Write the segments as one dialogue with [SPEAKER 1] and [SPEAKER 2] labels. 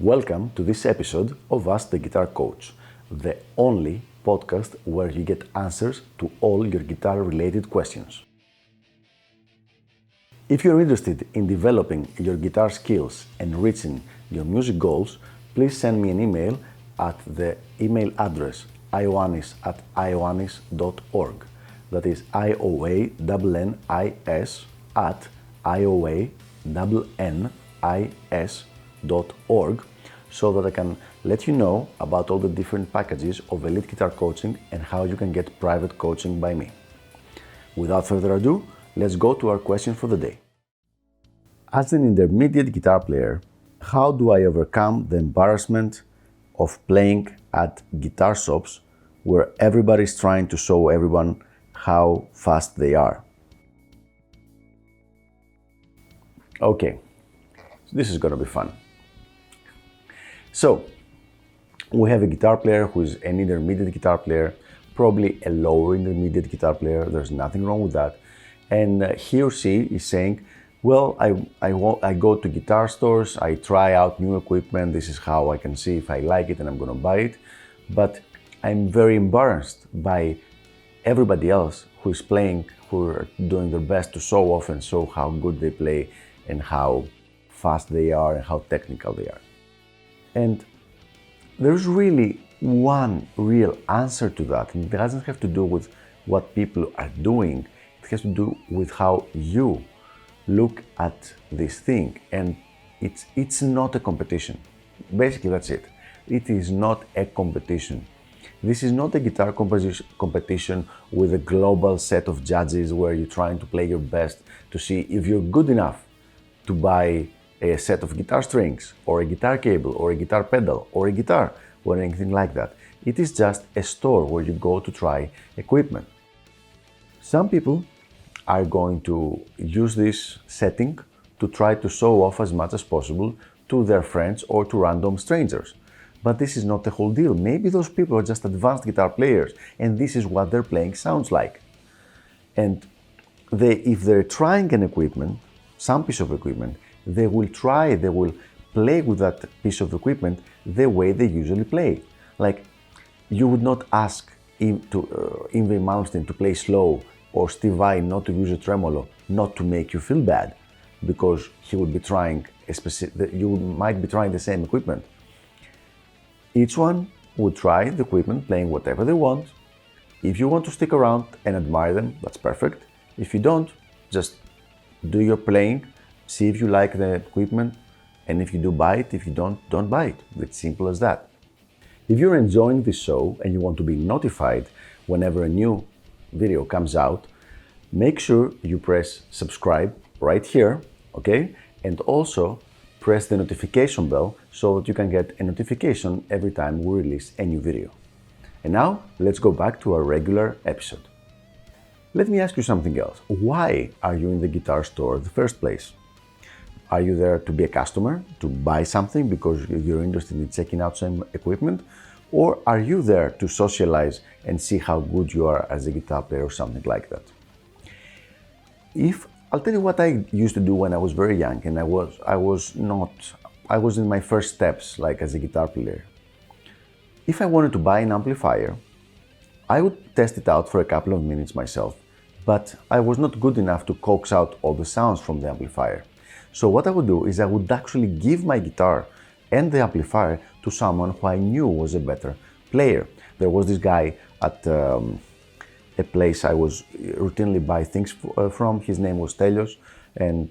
[SPEAKER 1] Welcome to this episode of Ask the Guitar Coach, the only podcast where you get answers to all your guitar-related questions. If you're interested in developing your guitar skills and reaching your music goals, please send me an email at the email address ioannis@ioannis.org. That is ioannis@ioannis.org, so that I can let you know about all the different packages of elite guitar coaching and how you can get private coaching by me. Without further ado, let's go to our question for the day. As an intermediate guitar player, how do I overcome the embarrassment of playing at guitar shops where everybody is trying to show everyone how fast they are? Okay, this is gonna be fun. So, we have a guitar player who is an intermediate guitar player, probably a lower intermediate guitar player. There's nothing wrong with that. And he or she is saying, well, I go to guitar stores, I try out new equipment, this is how I can see if I like it and I'm gonna buy it. But I'm very embarrassed by everybody else who is playing, who are doing their best to show off and show how good they play and how fast they are and how technical they are. And there's really one real answer to that. And it doesn't have to do with what people are doing. It has to do with how you look at this thing. And it's not a competition. Basically, that's it. It is not a competition. This is not a guitar competition with a global set of judges where you're trying to play your best to see if you're good enough to buy a set of guitar strings or a guitar cable or a guitar pedal or a guitar or anything like that. It is just a store where you go to try equipment. Some people are going to use this setting to try to show off as much as possible to their friends or to random strangers. But this is not the whole deal. Maybe those people are just advanced guitar players and this is what their playing sounds like. And if they're trying an equipment, some piece of equipment, they will play with that piece of equipment the way they usually play. Like, you would not ask Yngwie Malmsteen to play slow or Steve Vai not to use a tremolo, not to make you feel bad, because he would be trying you might be trying the same equipment. Each one would try the equipment, playing whatever they want. If you want to stick around and admire them, that's perfect. If you don't, just do your playing, see if you like the equipment, and if you do, buy it. If you don't buy it. It's simple as that. If you're enjoying this show and you want to be notified whenever a new video comes out, make sure you press subscribe right here, okay? And also press the notification bell so that you can get a notification every time we release a new video. And now, let's go back to our regular episode. Let me ask you something else. Why are you in the guitar store in the first place? Are you there to be a customer, to buy something because you're interested in checking out some equipment? Or are you there to socialize and see how good you are as a guitar player or something like that? I'll tell you what I used to do when I was very young and I was in my first steps, like as a guitar player. If I wanted to buy an amplifier, I would test it out for a couple of minutes myself, but I was not good enough to coax out all the sounds from the amplifier. So what I would do is I would actually give my guitar and the amplifier to someone who I knew was a better player. There was this guy at a place I was routinely buy things from. His name was Stelios, and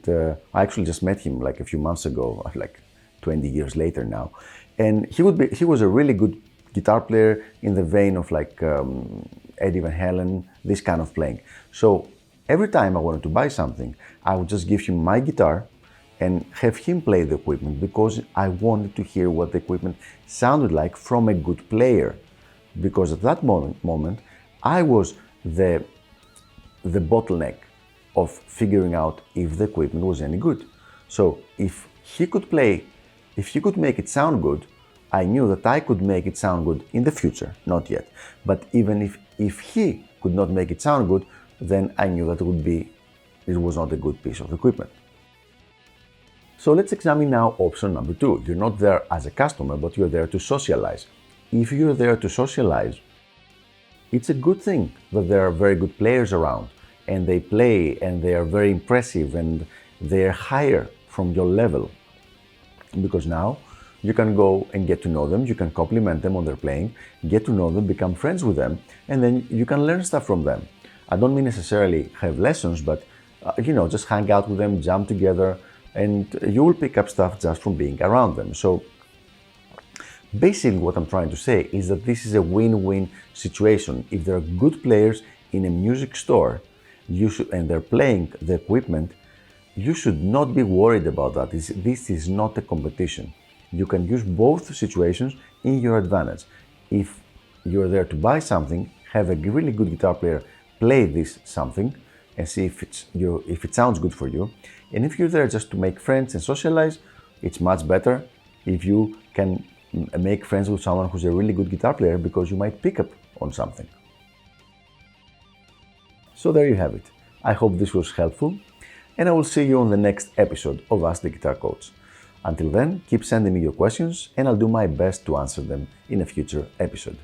[SPEAKER 1] I actually just met him like a few months ago, like 20 years later now. And he was a really good guitar player in the vein of like Eddie Van Halen, this kind of playing. So every time I wanted to buy something, I would just give him my guitar and have him play the equipment because I wanted to hear what the equipment sounded like from a good player. Because at that moment I was the bottleneck of figuring out if the equipment was any good. So if he could make it sound good, I knew that I could make it sound good in the future, not yet. But even if he could not make it sound good, then I knew that it was not a good piece of equipment. So let's examine now option number 2. You're not there as a customer, but you're there to socialize. If you're there to socialize, it's a good thing that there are very good players around and they play and they are very impressive and they're higher from your level. Because now you can go and get to know them, you can compliment them on their playing, get to know them, become friends with them, and then you can learn stuff from them. I don't mean necessarily have lessons, but just hang out with them, jam together, and you will pick up stuff just from being around them. So basically what I'm trying to say is that this is a win-win situation. If there are good players in a music store and they're playing the equipment, you should not be worried about that. This is not a competition. You can use both situations in your advantage. If you're there to buy something, have a really good guitar player play this something and see if it sounds good for you. And if you're there just to make friends and socialize, it's much better if you can make friends with someone who's a really good guitar player, because you might pick up on something. So there you have it. I hope this was helpful, and I will see you on the next episode of Ask the Guitar Coach. Until then, keep sending me your questions and I'll do my best to answer them in a future episode.